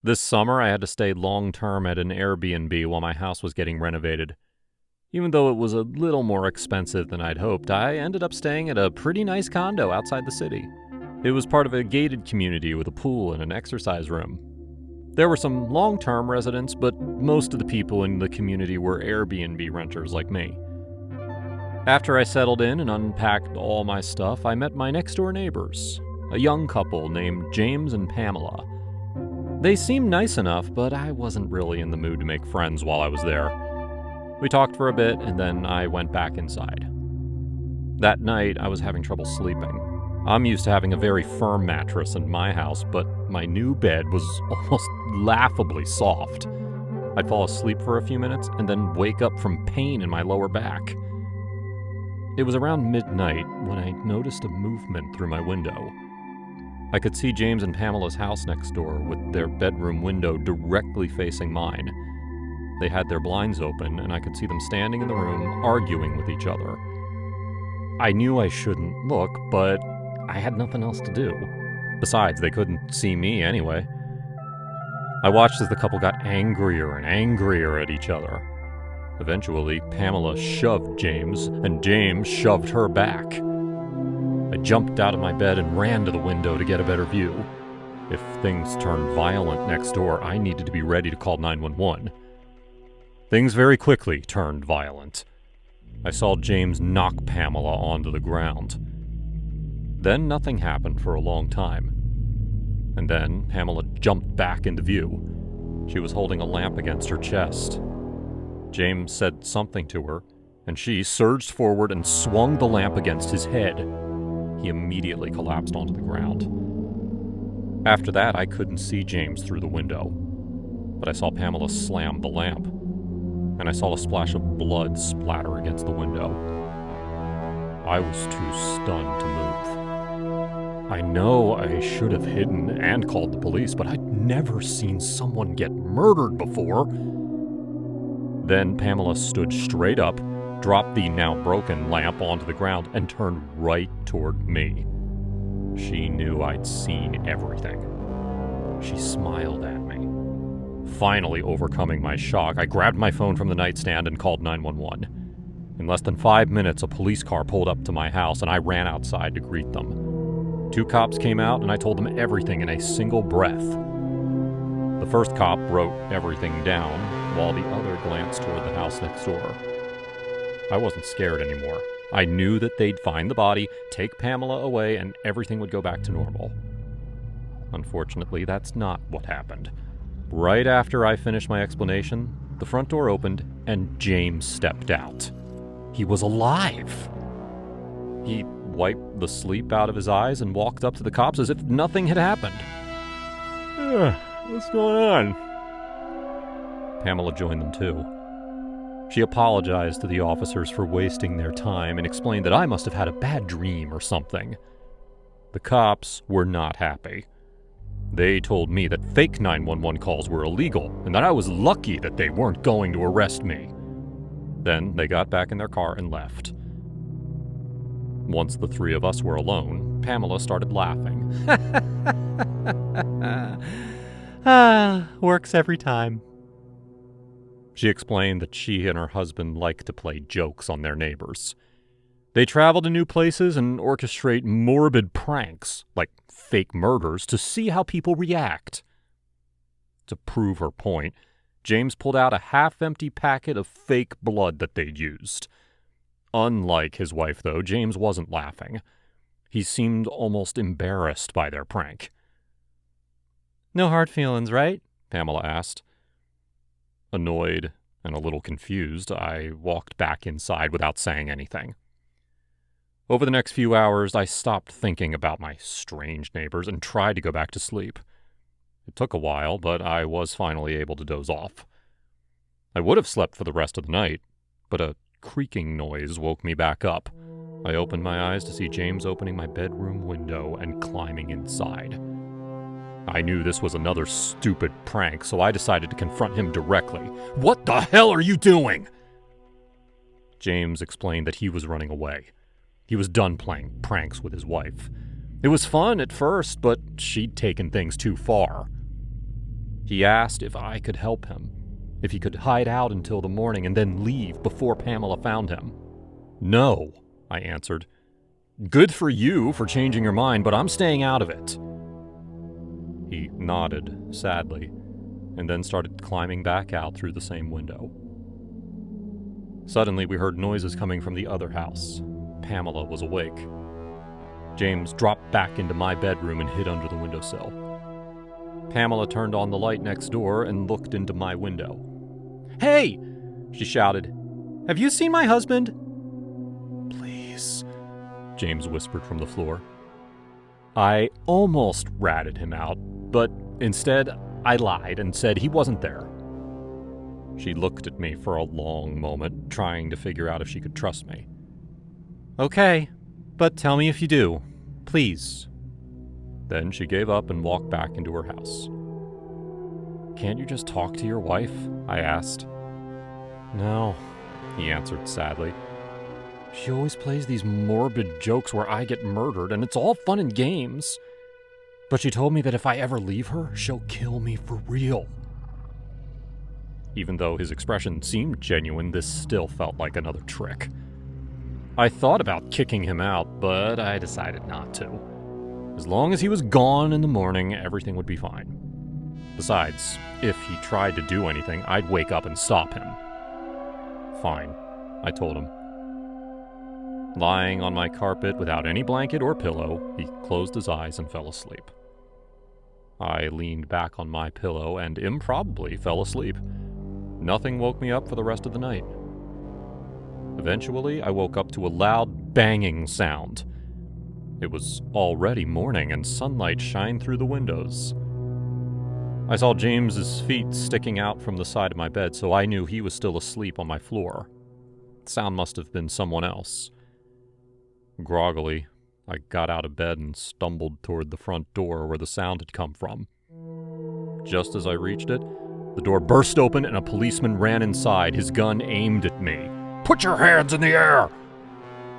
This summer, I had to stay long-term at an Airbnb while my house was getting renovated. Even though it was a little more expensive than I'd hoped, I ended up staying at a pretty nice condo outside the city. It was part of a gated community with a pool and an exercise room. There were some long-term residents, but most of the people in the community were Airbnb renters like me. After I settled in and unpacked all my stuff, I met my next-door neighbors, a young couple named James and Pamela. They seemed nice enough, but I wasn't really in the mood to make friends while I was there. We talked for a bit, and then I went back inside. That night, I was having trouble sleeping. I'm used to having a very firm mattress in my house, but my new bed was almost laughably soft. I'd fall asleep for a few minutes and then wake up from pain in my lower back. It was around midnight when I noticed a movement through my window. I could see James and Pamela's house next door with their bedroom window directly facing mine. They had their blinds open, and I could see them standing in the room, arguing with each other. I knew I shouldn't look, but I had nothing else to do. Besides, they couldn't see me anyway. I watched as the couple got angrier and angrier at each other. Eventually, Pamela shoved James, and James shoved her back. I jumped out of my bed and ran to the window to get a better view. If things turned violent next door, I needed to be ready to call 911. Things very quickly turned violent. I saw James knock Pamela onto the ground. Then nothing happened for a long time. And then Pamela jumped back into view. She was holding a lamp against her chest. James said something to her, and she surged forward and swung the lamp against his head. He immediately collapsed onto the ground. After that, I couldn't see James through the window, but I saw Pamela slam the lamp, and I saw a splash of blood splatter against the window. I was too stunned to move. I know I should have hidden and called the police, but I'd never seen someone get murdered before. Then Pamela stood straight up, dropped the now broken lamp onto the ground, and turned right toward me. She knew I'd seen everything. She smiled at me. Finally overcoming my shock, I grabbed my phone from the nightstand and called 911. In less than 5 minutes, a police car pulled up to my house, and I ran outside to greet them. 2 cops came out, and I told them everything in a single breath. The first cop wrote everything down, while the other glanced toward the house next door. I wasn't scared anymore. I knew that they'd find the body, take Pamela away, and everything would go back to normal. Unfortunately, that's not what happened. Right after I finished my explanation, the front door opened, and James stepped out. He was alive! He wiped the sleep out of his eyes and walked up to the cops as if nothing had happened. What's going on? Pamela joined them too. She apologized to the officers for wasting their time and explained that I must have had a bad dream or something. The cops were not happy. They told me that fake 911 calls were illegal and that I was lucky that they weren't going to arrest me. Then they got back in their car and left. Once the 3 of us were alone, Pamela started laughing. Works every time. She explained that she and her husband like to play jokes on their neighbors. They travel to new places and orchestrate morbid pranks, like fake murders, to see how people react. To prove her point, James pulled out a half-empty packet of fake blood that they'd used. Unlike his wife, though, James wasn't laughing. He seemed almost embarrassed by their prank. "No hard feelings, right?" Pamela asked. Annoyed and a little confused, I walked back inside without saying anything. Over the next few hours, I stopped thinking about my strange neighbors and tried to go back to sleep. It took a while, but I was finally able to doze off. I would have slept for the rest of the night, but a creaking noise woke me back up. I opened my eyes to see James opening my bedroom window and climbing inside. I knew this was another stupid prank, so I decided to confront him directly. "What the hell are you doing?" James explained that he was running away. He was done playing pranks with his wife. It was fun at first, but she'd taken things too far. He asked if I could help him, if he could hide out until the morning and then leave before Pamela found him. No, I answered. Good for you for changing your mind, but I'm staying out of it. He nodded sadly and then started climbing back out through the same window. Suddenly, we heard noises coming from the other house. Pamela was awake. James dropped back into my bedroom and hid under the windowsill. Pamela turned on the light next door and looked into my window. "Hey!" she shouted. "Have you seen my husband?" "Please," James whispered from the floor. I almost ratted him out, but instead I lied and said he wasn't there. She looked at me for a long moment, trying to figure out if she could trust me. "Okay, but tell me if you do, please." Then she gave up and walked back into her house. "Can't you just talk to your wife?" I asked. "No," he answered sadly. "She always plays these morbid jokes where I get murdered, and it's all fun and games. But she told me that if I ever leave her, she'll kill me for real." Even though his expression seemed genuine, this still felt like another trick. I thought about kicking him out, but I decided not to. As long as he was gone in the morning, everything would be fine. Besides, if he tried to do anything, I'd wake up and stop him. "Fine," I told him. Lying on my carpet without any blanket or pillow, he closed his eyes and fell asleep. I leaned back on my pillow and improbably fell asleep. Nothing woke me up for the rest of the night. Eventually, I woke up to a loud banging sound. It was already morning and sunlight shined through the windows. I saw James's feet sticking out from the side of my bed, so I knew he was still asleep on my floor. The sound must have been someone else. Groggily, I got out of bed and stumbled toward the front door where the sound had come from. Just as I reached it, the door burst open and a policeman ran inside, his gun aimed at me. "Put your hands in the air!"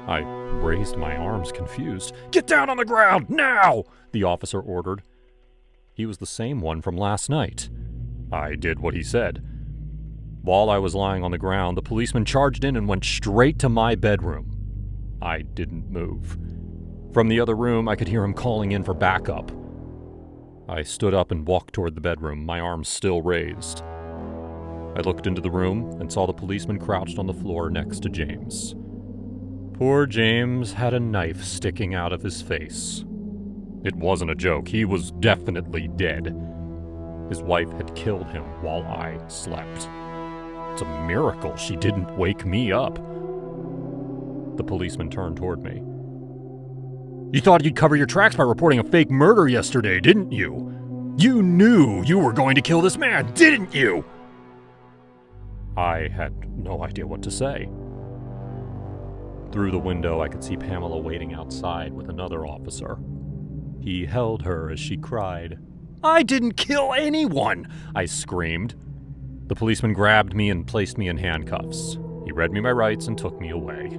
I raised my arms, confused. "Get down on the ground, now!" the officer ordered. He was the same one from last night. I did what he said. While I was lying on the ground, the policeman charged in and went straight to my bedroom. I didn't move. From the other room, I could hear him calling in for backup. I stood up and walked toward the bedroom, my arms still raised. I looked into the room and saw the policeman crouched on the floor next to James. Poor James had a knife sticking out of his face. It wasn't a joke. He was definitely dead. His wife had killed him while I slept. It's a miracle she didn't wake me up. The policeman turned toward me. "You thought you'd cover your tracks by reporting a fake murder yesterday, didn't you? You knew you were going to kill this man, didn't you?" I had no idea what to say. Through the window, I could see Pamela waiting outside with another officer. He held her as she cried. "I didn't kill anyone!" I screamed. The policeman grabbed me and placed me in handcuffs. He read me my rights and took me away.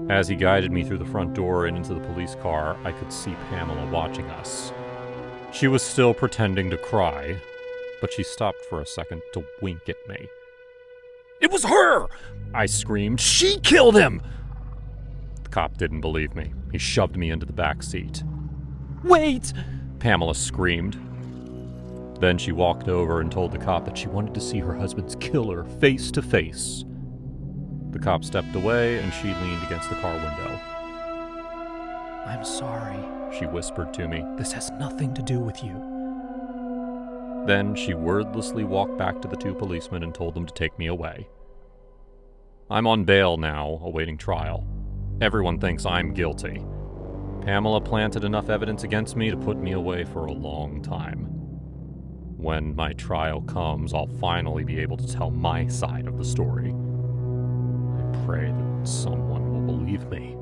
As he guided me through the front door and into the police car, I could see Pamela watching us. She was still pretending to cry, but she stopped for a second to wink at me. "It was her!" I screamed. "She killed him!" The cop didn't believe me. He shoved me into the back seat. "Wait!" Pamela screamed. Then she walked over and told the cop that she wanted to see her husband's killer face to face. The cop stepped away and she leaned against the car window. "I'm sorry," she whispered to me. "This has nothing to do with you." Then she wordlessly walked back to the two policemen and told them to take me away. I'm on bail now, awaiting trial. Everyone thinks I'm guilty. Pamela planted enough evidence against me to put me away for a long time. When my trial comes, I'll finally be able to tell my side of the story. I pray that someone will believe me.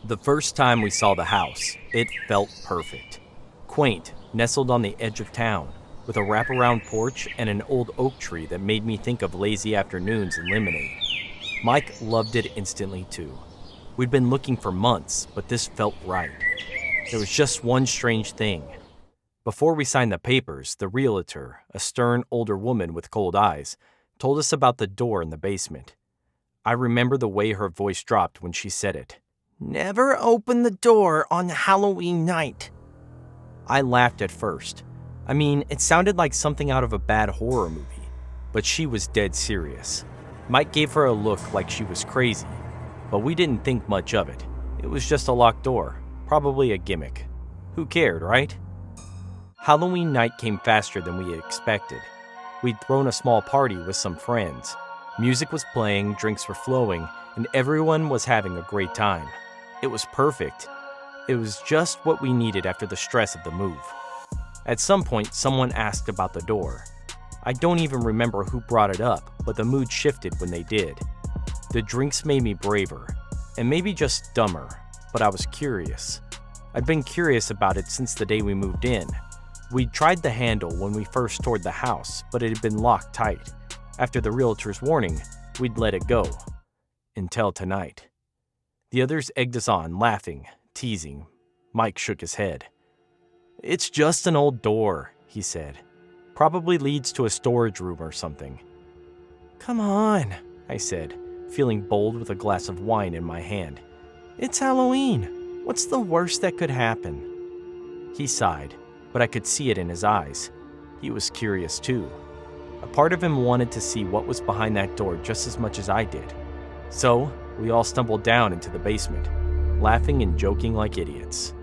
The first time we saw the house, it felt perfect. Quaint, nestled on the edge of town, with a wraparound porch and an old oak tree that made me think of lazy afternoons and lemonade. Mike loved it instantly too. We'd been looking for months, but this felt right. There was just one strange thing. Before we signed the papers, the realtor, a stern older woman with cold eyes, told us about the door in the basement. I remember the way her voice dropped when she said it. "Never open the door on Halloween night." I laughed at first. I mean, it sounded like something out of a bad horror movie, but she was dead serious. Mike gave her a look like she was crazy, but we didn't think much of it. It was just a locked door, probably a gimmick. Who cared, right? Halloween night came faster than we had expected. We'd thrown a small party with some friends. Music was playing, drinks were flowing, and everyone was having a great time. It was perfect. It was just what we needed after the stress of the move. At some point, someone asked about the door. I don't even remember who brought it up, but the mood shifted when they did. The drinks made me braver, and maybe just dumber, but I was curious. I'd been curious about it since the day we moved in. We'd tried the handle when we first toured the house, but it had been locked tight. After the realtor's warning, we'd let it go. Until tonight. The others egged us on, laughing, teasing. Mike shook his head. "It's just an old door," he said. "Probably leads to a storage room or something." "Come on," I said, feeling bold with a glass of wine in my hand. "It's Halloween. What's the worst that could happen?" He sighed, but I could see it in his eyes. He was curious too. A part of him wanted to see what was behind that door just as much as I did. So, we all stumbled down into the basement, laughing and joking like idiots.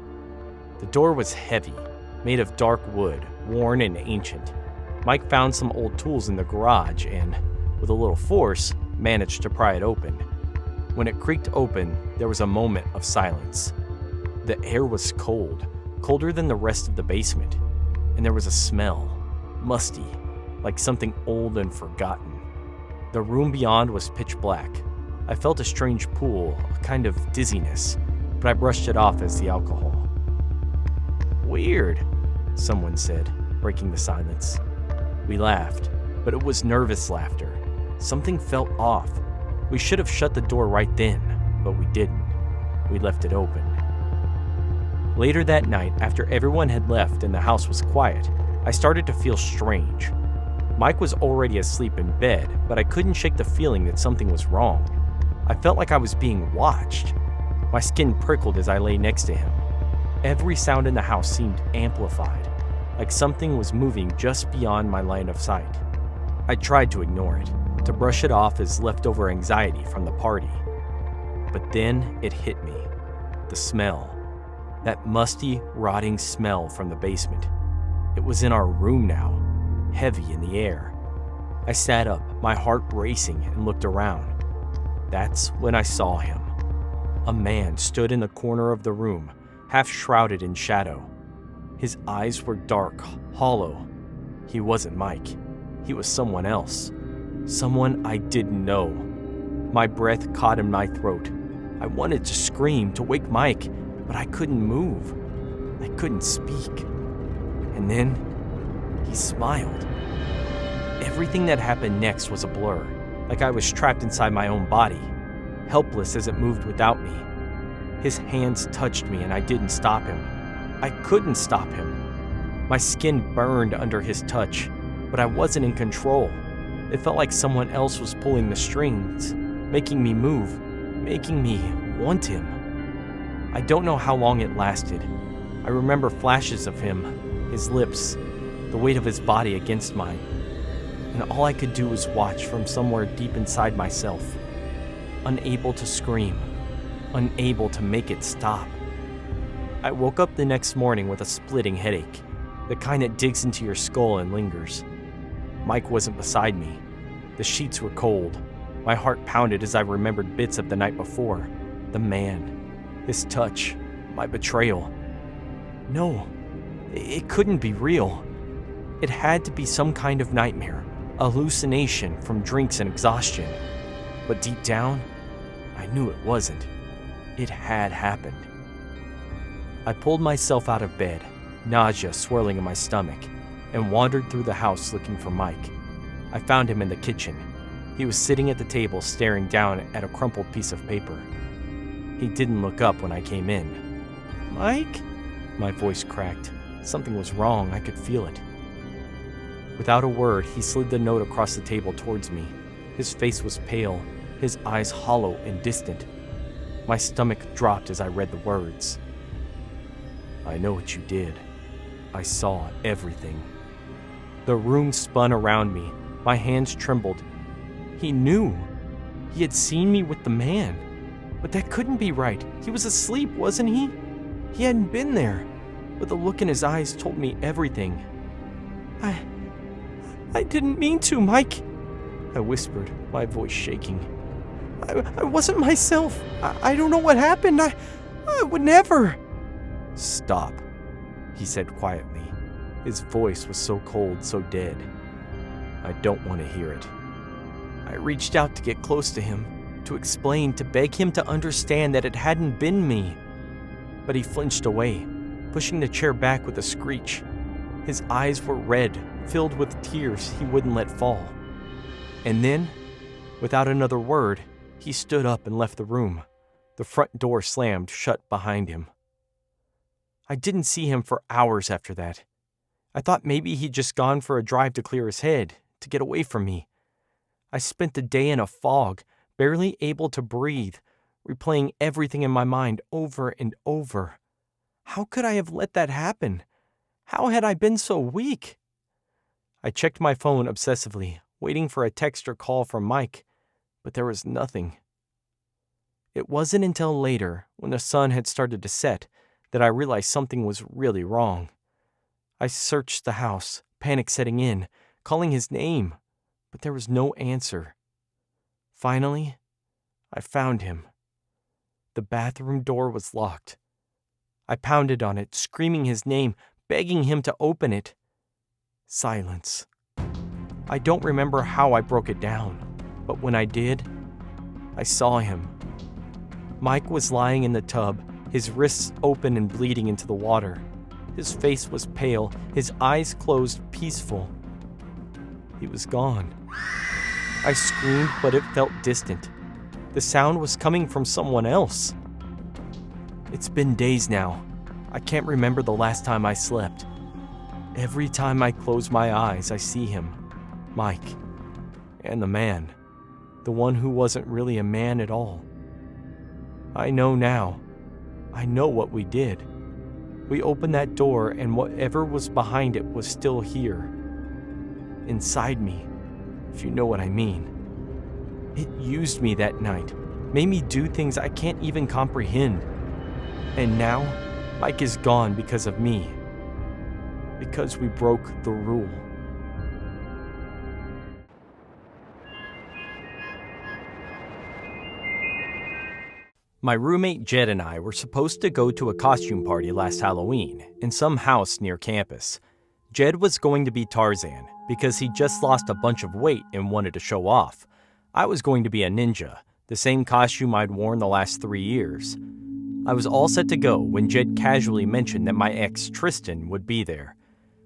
The door was heavy, made of dark wood, worn and ancient. Mike found some old tools in the garage and, with a little force, managed to pry it open. When it creaked open, there was a moment of silence. The air was cold, colder than the rest of the basement, and there was a smell, musty, like something old and forgotten. The room beyond was pitch black. I felt a strange pull, a kind of dizziness, but I brushed it off as the alcohol. "Weird," someone said, breaking the silence. We laughed, but it was nervous laughter. Something felt off. We should have shut the door right then, but we didn't. We left it open. Later that night, after everyone had left and the house was quiet, I started to feel strange. Mike was already asleep in bed, but I couldn't shake the feeling that something was wrong. I felt like I was being watched. My skin prickled as I lay next to him. Every sound in the house seemed amplified, like something was moving just beyond my line of sight. I tried to ignore it, to brush it off as leftover anxiety from the party. But then it hit me. The smell. That musty, rotting smell from the basement. It was in our room now, heavy in the air. I sat up, my heart racing, and looked around. That's when I saw him. A man stood in the corner of the room, half shrouded in shadow. His eyes were dark, hollow. He wasn't Mike. He was someone else. Someone I didn't know. My breath caught in my throat. I wanted to scream, to wake Mike, but I couldn't move. I couldn't speak. And then, he smiled. Everything that happened next was a blur, like I was trapped inside my own body, helpless as it moved without me. His hands touched me and I didn't stop him. I couldn't stop him. My skin burned under his touch, but I wasn't in control. It felt like someone else was pulling the strings, making me move, making me want him. I don't know how long it lasted. I remember flashes of him, his lips, the weight of his body against mine. And all I could do was watch from somewhere deep inside myself, unable to scream, unable to make it stop. I woke up the next morning with a splitting headache, the kind that digs into your skull and lingers. Mike wasn't beside me. The sheets were cold. My heart pounded as I remembered bits of the night before. The man, his touch, my betrayal. No, it couldn't be real. It had to be some kind of nightmare, a hallucination from drinks and exhaustion. But deep down, I knew it wasn't. It had happened. I pulled myself out of bed, nausea swirling in my stomach, and wandered through the house looking for Mike. I found him in the kitchen. He was sitting at the table staring down at a crumpled piece of paper. He didn't look up when I came in. "Mike?" My voice cracked. Something was wrong, I could feel it. Without a word, he slid the note across the table towards me. His face was pale, his eyes hollow and distant. My stomach dropped as I read the words. "I know what you did. I saw everything." The room spun around me. My hands trembled. He knew. He had seen me with the man. But that couldn't be right. He was asleep, wasn't he? He hadn't been there. But the look in his eyes told me everything. I didn't mean to, Mike," I whispered, my voice shaking. I wasn't myself. I don't know what happened. I would never." "Stop," he said quietly. His voice was so cold, so dead. "I don't want to hear it." I reached out to get close to him, to explain, to beg him to understand that it hadn't been me. But he flinched away, pushing the chair back with a screech. His eyes were red, filled with tears he wouldn't let fall. And then, without another word, he stood up and left the room. The front door slammed shut behind him. I didn't see him for hours after that. I thought maybe he'd just gone for a drive to clear his head, to get away from me. I spent the day in a fog, barely able to breathe, replaying everything in my mind over and over. How could I have let that happen? How had I been so weak? I checked my phone obsessively, waiting for a text or call from Mike, but there was nothing. It wasn't until later, when the sun had started to set, that I realized something was really wrong. I searched the house, panic setting in, calling his name, but there was no answer. Finally, I found him. The bathroom door was locked. I pounded on it, screaming his name, begging him to open it. Silence. I don't remember how I broke it down, but when I did, I saw him. Mike was lying in the tub, his wrists open and bleeding into the water. His face was pale, his eyes closed, peaceful. He was gone. I screamed, but it felt distant. The sound was coming from someone else. It's been days now. I can't remember the last time I slept. Every time I close my eyes, I see him, Mike, and the man, the one who wasn't really a man at all. I know now. I know what we did. We opened that door, and whatever was behind it was still here. Inside me, if you know what I mean. It used me that night, made me do things I can't even comprehend. And now, Mike is gone because of me. Because we broke the rule. My roommate Jed and I were supposed to go to a costume party last Halloween in some house near campus. Jed was going to be Tarzan because he just lost a bunch of weight and wanted to show off. I was going to be a ninja, the same costume I'd worn the last 3 years. I was all set to go when Jed casually mentioned that my ex Tristan would be there.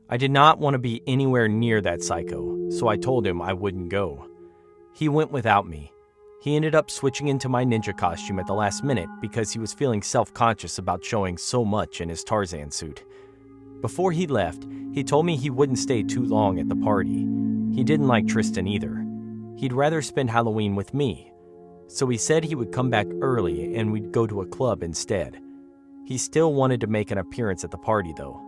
I did not want to be anywhere near that psycho, so I told him I wouldn't go. He went without me. He ended up switching into my ninja costume at the last minute because he was feeling self-conscious about showing so much in his Tarzan suit. Before he left, he told me he wouldn't stay too long at the party. He didn't like Tristan either. He'd rather spend Halloween with me. So he said he would come back early and we'd go to a club instead. He still wanted to make an appearance at the party though.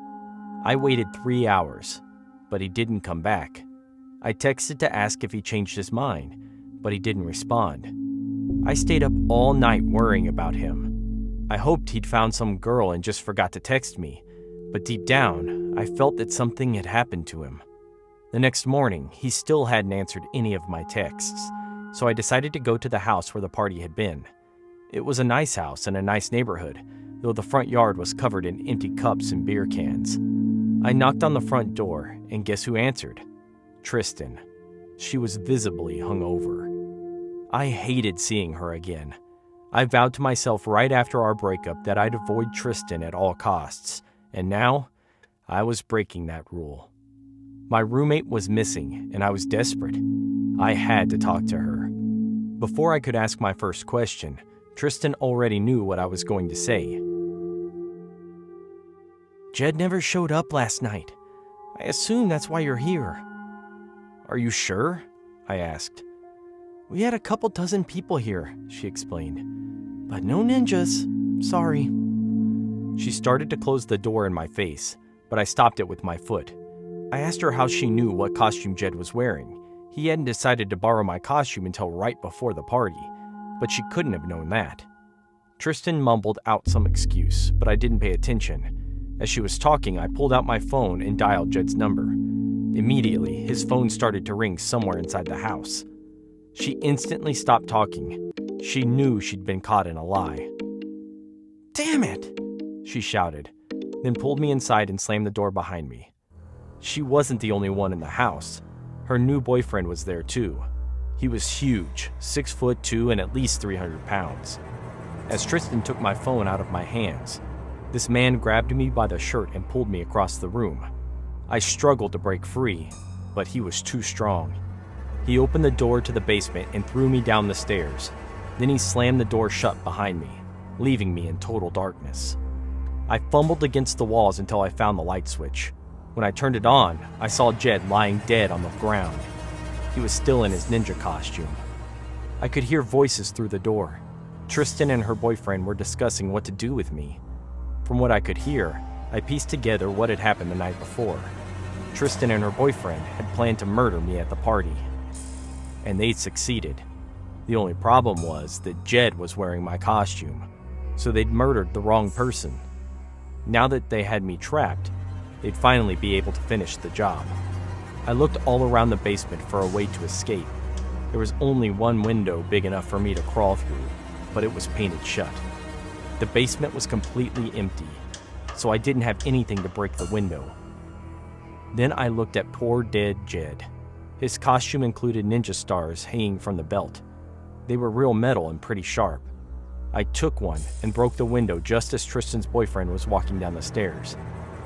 I waited 3 hours, but he didn't come back. I texted to ask if he changed his mind, but he didn't respond. I stayed up all night worrying about him. I hoped he'd found some girl and just forgot to text me, but deep down, I felt that something had happened to him. The next morning, he still hadn't answered any of my texts, so I decided to go to the house where the party had been. It was a nice house in a nice neighborhood, though the front yard was covered in empty cups and beer cans. I knocked on the front door, and guess who answered? Tristan. She was visibly hungover. I hated seeing her again. I vowed to myself right after our breakup that I'd avoid Tristan at all costs, and now I was breaking that rule. My roommate was missing, and I was desperate. I had to talk to her. Before I could ask my first question, Tristan already knew what I was going to say. Jed never showed up last night. I assume that's why you're here. Are you sure? I asked. We had a couple dozen people here, she explained. But no ninjas. Sorry. She started to close the door in my face, but I stopped it with my foot. I asked her how she knew what costume Jed was wearing. He hadn't decided to borrow my costume until right before the party, but she couldn't have known that. Tristan mumbled out some excuse, but I didn't pay attention. As she was talking, I pulled out my phone and dialed Jed's number. Immediately, his phone started to ring somewhere inside the house. She instantly stopped talking. She knew she'd been caught in a lie. Damn it! She shouted, then pulled me inside and slammed the door behind me. She wasn't the only one in the house. Her new boyfriend was there too. He was huge, 6'2" and at least 300 pounds. As Tristan took my phone out of my hands, this man grabbed me by the shirt and pulled me across the room. I struggled to break free, but he was too strong. He opened the door to the basement and threw me down the stairs. Then he slammed the door shut behind me, leaving me in total darkness. I fumbled against the walls until I found the light switch. When I turned it on, I saw Jed lying dead on the ground. He was still in his ninja costume. I could hear voices through the door. Tristan and her boyfriend were discussing what to do with me. From what I could hear, I pieced together what had happened the night before. Tristan and her boyfriend had planned to murder me at the party. And they'd succeeded. The only problem was that Jed was wearing my costume, so they'd murdered the wrong person. Now that they had me trapped, they'd finally be able to finish the job. I looked all around the basement for a way to escape. There was only one window big enough for me to crawl through, but it was painted shut. The basement was completely empty, so I didn't have anything to break the window. Then I looked at poor dead Jed. His costume included ninja stars hanging from the belt. They were real metal and pretty sharp. I took one and broke the window just as Tristan's boyfriend was walking down the stairs.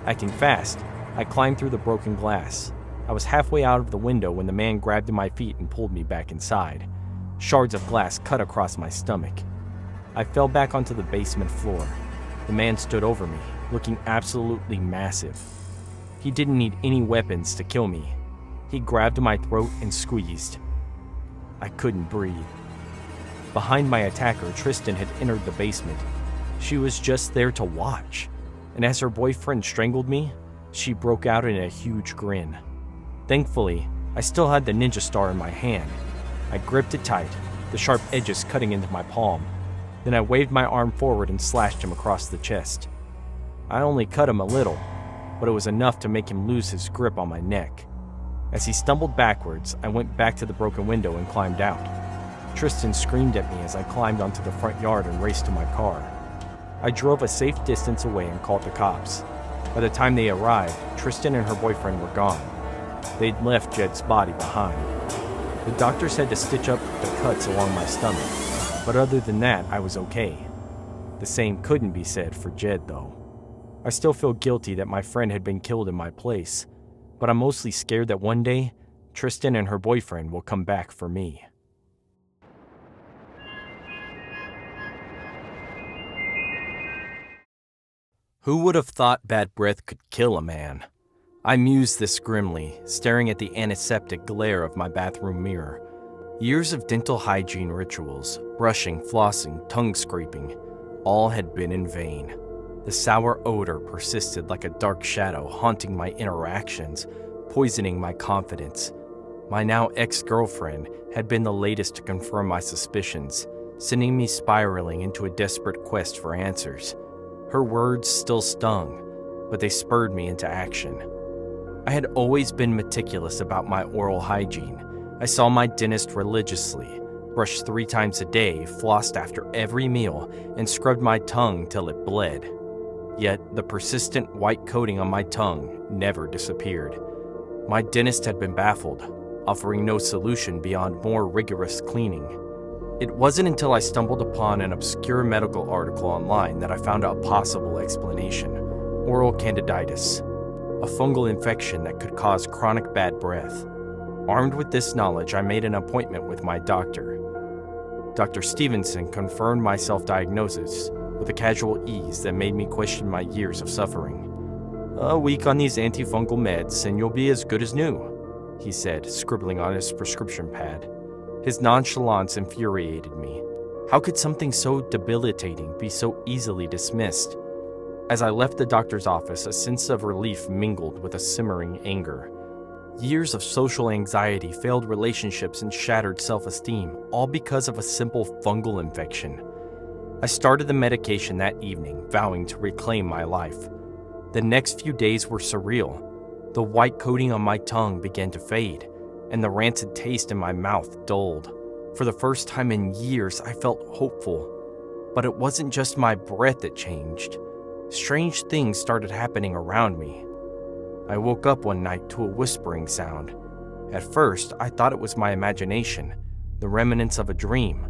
Acting fast, I climbed through the broken glass. I was halfway out of the window when the man grabbed my feet and pulled me back inside. Shards of glass cut across my stomach. I fell back onto the basement floor. The man stood over me, looking absolutely massive. He didn't need any weapons to kill me. He grabbed my throat and squeezed. I couldn't breathe. Behind my attacker, Tristan had entered the basement. She was just there to watch. And as her boyfriend strangled me, she broke out in a huge grin. Thankfully, I still had the ninja star in my hand. I gripped it tight, the sharp edges cutting into my palm. Then I waved my arm forward and slashed him across the chest. I only cut him a little, but it was enough to make him lose his grip on my neck. As he stumbled backwards, I went back to the broken window and climbed out. Tristan screamed at me as I climbed onto the front yard and raced to my car. I drove a safe distance away and called the cops. By the time they arrived, Tristan and her boyfriend were gone. They'd left Jed's body behind. The doctors had to stitch up the cuts along my stomach, but other than that, I was okay. The same couldn't be said for Jed, though. I still feel guilty that my friend had been killed in my place, but I'm mostly scared that one day, Tristan and her boyfriend will come back for me. Who would have thought bad breath could kill a man? I mused this grimly, staring at the antiseptic glare of my bathroom mirror. Years of dental hygiene rituals, brushing, flossing, tongue scraping, all had been in vain. The sour odor persisted like a dark shadow haunting my interactions, poisoning my confidence. My now ex-girlfriend had been the latest to confirm my suspicions, sending me spiraling into a desperate quest for answers. Her words still stung, but they spurred me into action. I had always been meticulous about my oral hygiene. I saw my dentist religiously, brushed 3 times a day, flossed after every meal, and scrubbed my tongue till it bled. Yet the persistent white coating on my tongue never disappeared. My dentist had been baffled, offering no solution beyond more rigorous cleaning. It wasn't until I stumbled upon an obscure medical article online that I found a possible explanation: oral candidiasis, a fungal infection that could cause chronic bad breath. Armed with this knowledge, I made an appointment with my doctor. Dr. Stevenson confirmed my self-diagnosis with a casual ease that made me question my years of suffering. "A week on these antifungal meds and you'll be as good as new," he said, scribbling on his prescription pad. His nonchalance infuriated me. How could something so debilitating be so easily dismissed? As I left the doctor's office, a sense of relief mingled with a simmering anger. Years of social anxiety, failed relationships, and shattered self-esteem, all because of a simple fungal infection. I started the medication that evening, vowing to reclaim my life. The next few days were surreal. The white coating on my tongue began to fade, and the rancid taste in my mouth dulled. For the first time in years, I felt hopeful. But it wasn't just my breath that changed. Strange things started happening around me. I woke up one night to a whispering sound. At first, I thought it was my imagination, the remnants of a dream.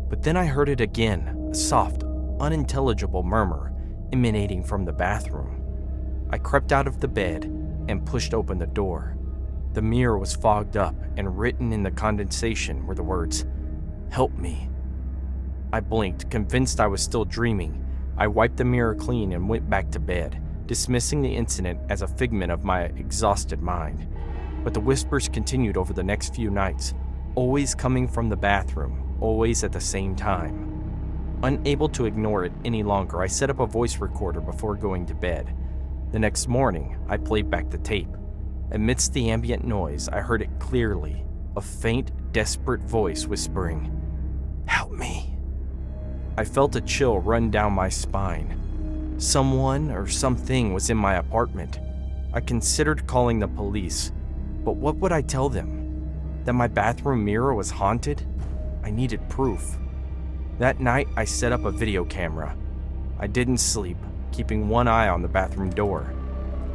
But then I heard it again, a soft, unintelligible murmur emanating from the bathroom. I crept out of the bed and pushed open the door. The mirror was fogged up, and written in the condensation were the words, "Help me." I blinked, convinced I was still dreaming. I wiped the mirror clean and went back to bed, dismissing the incident as a figment of my exhausted mind. But the whispers continued over the next few nights, always coming from the bathroom, always at the same time. Unable to ignore it any longer, I set up a voice recorder before going to bed. The next morning, I played back the tape. Amidst the ambient noise, I heard it clearly, a faint, desperate voice whispering, "Help me." I felt a chill run down my spine. Someone or something was in my apartment. I considered calling the police, but what would I tell them? That my bathroom mirror was haunted? I needed proof. That night, I set up a video camera. I didn't sleep, keeping one eye on the bathroom door.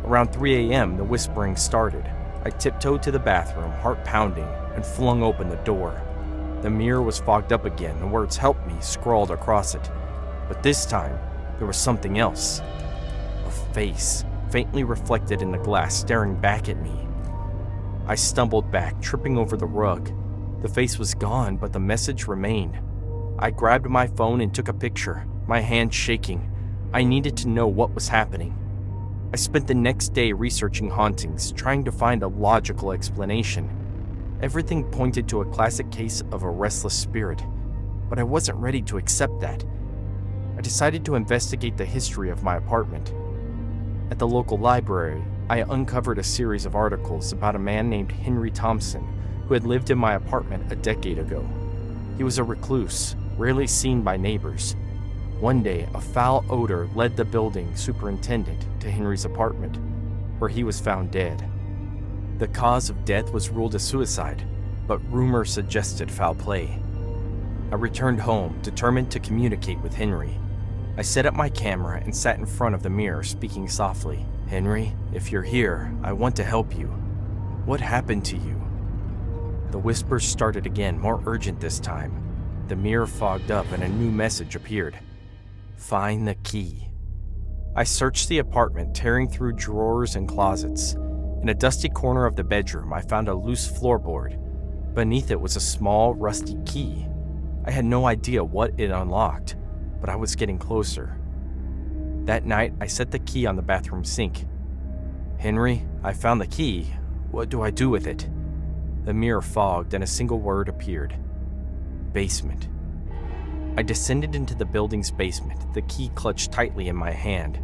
Around 3 a.m., the whispering started. I tiptoed to the bathroom, heart pounding, and flung open the door. The mirror was fogged up again, the words "help me" scrawled across it. But this time, there was something else. A face, faintly reflected in the glass, staring back at me. I stumbled back, tripping over the rug. The face was gone, but the message remained. I grabbed my phone and took a picture, my hand shaking. I needed to know what was happening. I spent the next day researching hauntings, trying to find a logical explanation. Everything pointed to a classic case of a restless spirit, but I wasn't ready to accept that. I decided to investigate the history of my apartment. At the local library, I uncovered a series of articles about a man named Henry Thompson who had lived in my apartment a decade ago. He was a recluse, rarely seen by neighbors. One day, a foul odor led the building superintendent to Henry's apartment, where he was found dead. The cause of death was ruled a suicide, but rumor suggested foul play. I returned home, determined to communicate with Henry. I set up my camera and sat in front of the mirror, speaking softly. "Henry, if you're here, I want to help you. What happened to you?" The whispers started again, more urgent this time. The mirror fogged up and a new message appeared. "Find the key." I searched the apartment, tearing through drawers and closets. In a dusty corner of the bedroom, I found a loose floorboard. Beneath it was a small, rusty key. I had no idea what it unlocked, but I was getting closer. That night, I set the key on the bathroom sink. "Henry, I found the key. What do I do with it?" The mirror fogged and a single word appeared. "Basement." I descended into the building's basement, the key clutched tightly in my hand.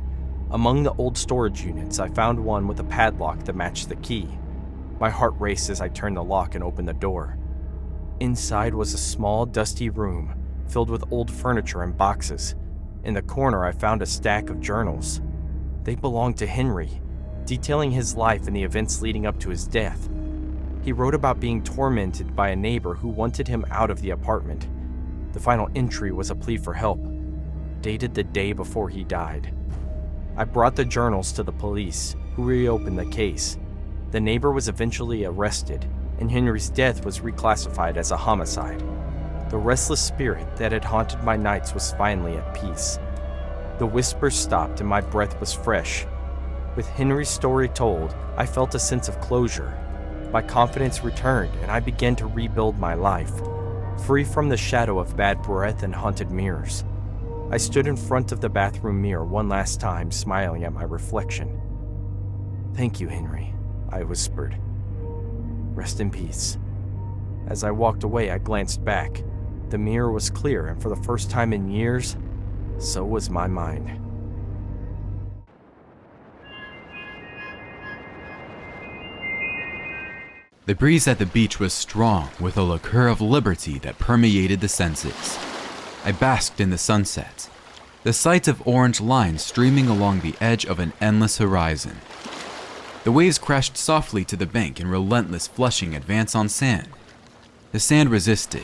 Among the old storage units, I found one with a padlock that matched the key. My heart raced as I turned the lock and opened the door. Inside was a small, dusty room filled with old furniture and boxes. In the corner, I found a stack of journals. They belonged to Henry, detailing his life and the events leading up to his death. He wrote about being tormented by a neighbor who wanted him out of the apartment. The final entry was a plea for help, dated the day before he died. I brought the journals to the police, who reopened the case. The neighbor was eventually arrested, and Henry's death was reclassified as a homicide. The restless spirit that had haunted my nights was finally at peace. The whispers stopped and my breath was fresh. With Henry's story told, I felt a sense of closure. My confidence returned and I began to rebuild my life. free from the shadow of bad breath and haunted mirrors. I stood in front of the bathroom mirror one last time, smiling at my reflection. "Thank you, Henry," I whispered. "Rest in peace." As I walked away, I glanced back. The mirror was clear, and for the first time in years, so was my mind. The breeze at the beach was strong, with a liqueur of liberty that permeated the senses. I basked in the sunset, the sight of orange lines streaming along the edge of an endless horizon. The waves crashed softly to the bank in relentless flushing advance on sand. The sand resisted,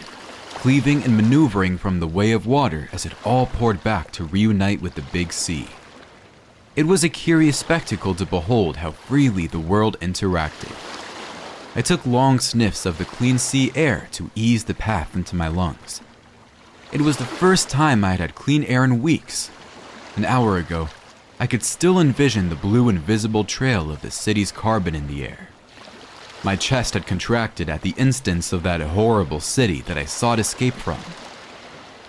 cleaving and maneuvering from the way of water as it all poured back to reunite with the big sea. It was a curious spectacle to behold how freely the world interacted. I took long sniffs of the clean sea air to ease the path into my lungs. It was the first time I had had clean air in weeks. An hour ago, I could still envision the blue invisible trail of the city's carbon in the air. My chest had contracted at the instance of that horrible city that I sought escape from.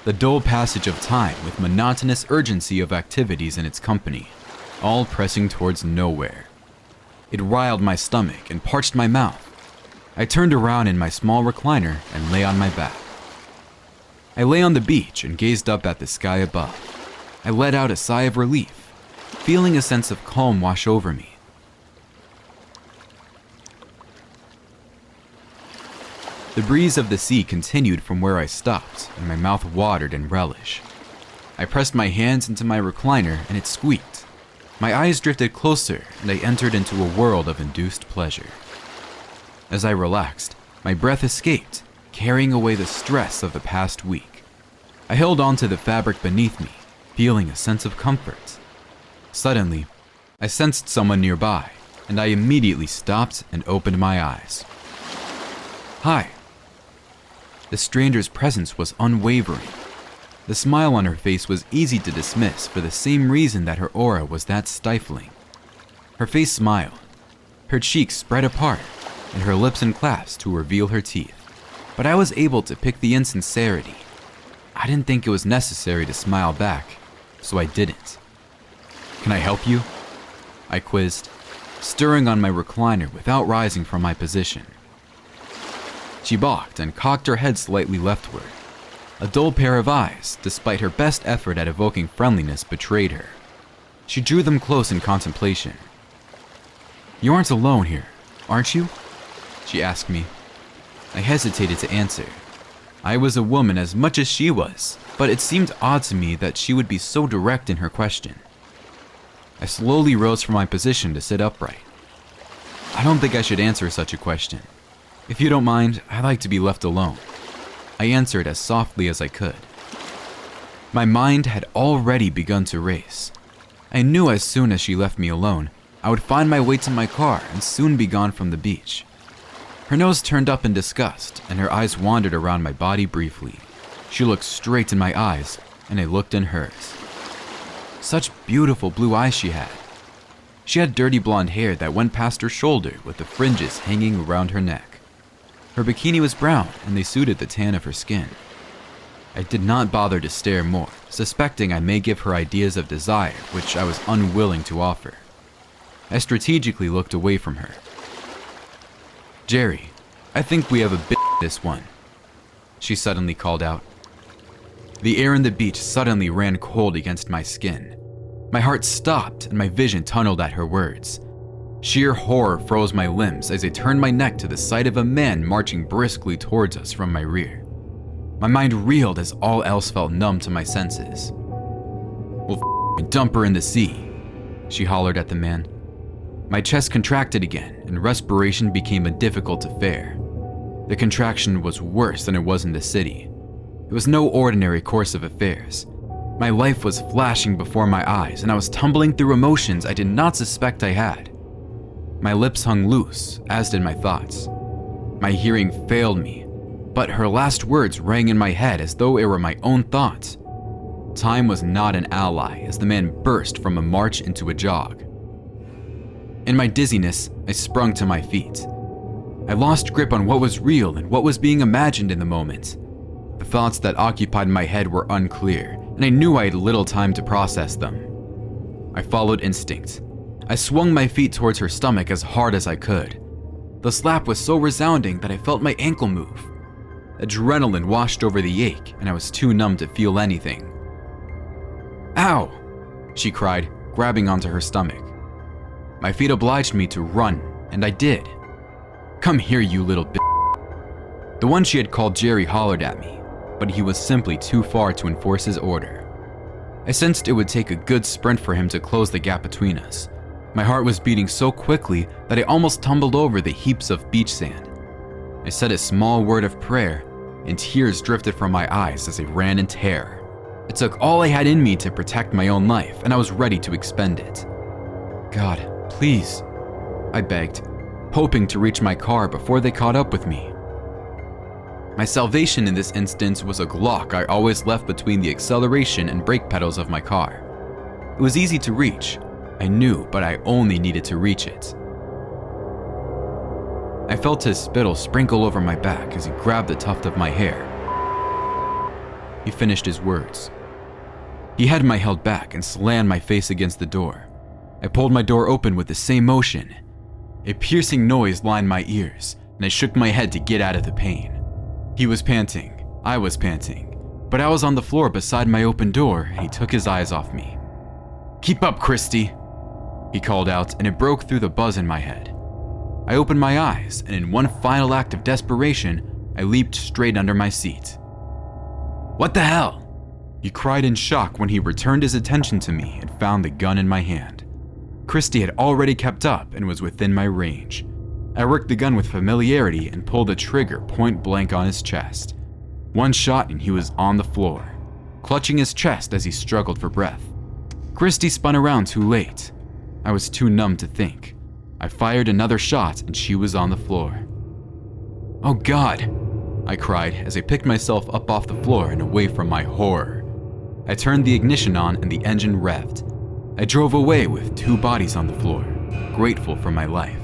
The dull passage of time with monotonous urgency of activities in its company, all pressing towards nowhere. It riled my stomach and parched my mouth. I turned around in my small recliner and lay on my back. I lay on the beach and gazed up at the sky above. I let out a sigh of relief, feeling a sense of calm wash over me. The breeze of the sea continued from where I stopped, and my mouth watered in relish. I pressed my hands into my recliner and it squeaked. My eyes drifted closer and I entered into a world of induced pleasure. As I relaxed, my breath escaped, carrying away the stress of the past week. I held onto the fabric beneath me, feeling a sense of comfort. Suddenly, I sensed someone nearby, and I immediately stopped and opened my eyes. "Hi." The stranger's presence was unwavering. The smile on her face was easy to dismiss for the same reason that her aura was that stifling. Her face smiled, her cheeks spread apart, and her lips unclasped to reveal her teeth. But I was able to pick the insincerity. I didn't think it was necessary to smile back, so I didn't. "Can I help you?" I quizzed, stirring on my recliner without rising from my position. She balked and cocked her head slightly leftward. A dull pair of eyes, despite her best effort at evoking friendliness, betrayed her. She drew them close in contemplation. "You aren't alone here, aren't you?" she asked me. I hesitated to answer. I was a woman as much as she was, but it seemed odd to me that she would be so direct in her question. I slowly rose from my position to sit upright. "I don't think I should answer such a question. If you don't mind, I'd like to be left alone," I answered as softly as I could. My mind had already begun to race. I knew as soon as she left me alone, I would find my way to my car and soon be gone from the beach. Her nose turned up in disgust, and her eyes wandered around my body briefly. She looked straight in my eyes, and I looked in hers. Such beautiful blue eyes she had. She had dirty blonde hair that went past her shoulder with the fringes hanging around her neck. Her bikini was brown, and they suited the tan of her skin. I did not bother to stare more, suspecting I may give her ideas of desire, which I was unwilling to offer. I strategically looked away from her. "Jerry, I think we have a bit this one," she suddenly called out. The air in the beach suddenly ran cold against my skin. My heart stopped and my vision tunneled at her words. Sheer horror froze my limbs as I turned my neck to the sight of a man marching briskly towards us from my rear. My mind reeled as all else felt numb to my senses. "We'll dump her in the sea," she hollered at the man. My chest contracted again, and respiration became a difficult affair. The contraction was worse than it was in the city. It was no ordinary course of affairs. My life was flashing before my eyes, and I was tumbling through emotions I did not suspect I had. My lips hung loose, as did my thoughts. My hearing failed me, but her last words rang in my head as though it were my own thoughts. Time was not an ally as the man burst from a march into a jog. In my dizziness, I sprung to my feet. I lost grip on what was real and what was being imagined in the moment. The thoughts that occupied my head were unclear, and I knew I had little time to process them. I followed instinct. I swung my feet towards her stomach as hard as I could. The slap was so resounding that I felt my ankle move. Adrenaline washed over the ache, and I was too numb to feel anything. "Ow!" she cried, grabbing onto her stomach. My feet obliged me to run, and I did. "Come here, you little b***." The one she had called Jerry hollered at me, but he was simply too far to enforce his order. I sensed it would take a good sprint for him to close the gap between us. My heart was beating so quickly that I almost tumbled over the heaps of beach sand. I said a small word of prayer, and tears drifted from my eyes as I ran in terror. It took all I had in me to protect my own life, and I was ready to expend it. "God, please," I begged, hoping to reach my car before they caught up with me. My salvation in this instance was a Glock I always left between the acceleration and brake pedals of my car. It was easy to reach. I knew, but I only needed to reach it. I felt his spittle sprinkle over my back as he grabbed the tuft of my hair. He finished his words. He had my held back and slammed my face against the door. I pulled my door open with the same motion. A piercing noise lined my ears, and I shook my head to get out of the pain. He was panting, I was panting, but I was on the floor beside my open door, and he took his eyes off me. "Keep up, Christy," he called out, and it broke through the buzz in my head. I opened my eyes, and in one final act of desperation, I leaped straight under my seat. "What the hell?" he cried in shock when he returned his attention to me and found the gun in my hand. Christy had already kept up and was within my range. I worked the gun with familiarity and pulled the trigger point blank on his chest. One shot and he was on the floor, clutching his chest as he struggled for breath. Christy spun around too late. I was too numb to think. I fired another shot and she was on the floor. "Oh God," I cried as I picked myself up off the floor and away from my horror. I turned the ignition on and the engine revved. I drove away with two bodies on the floor, grateful for my life.